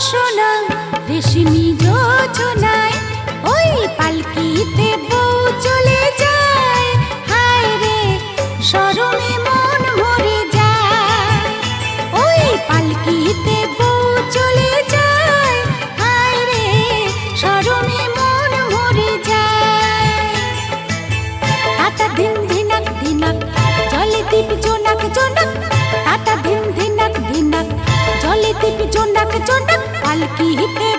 সোনা রেশমি যোজনায় ওই পালকিতে বউ চলে যায়। হায় রে শরমে মন মরে যায়। ওই পালকিতে বউ চলে যায়। হায় রে শরমে মন মরে যায়। তাতা ধিন ধিনাক ধিনাক জলে দীপ জোনাক জোনাক। তাতা ধিন ধিনাক ধিনাক জলে দীপ জোনাক জোনাক। পালকিতে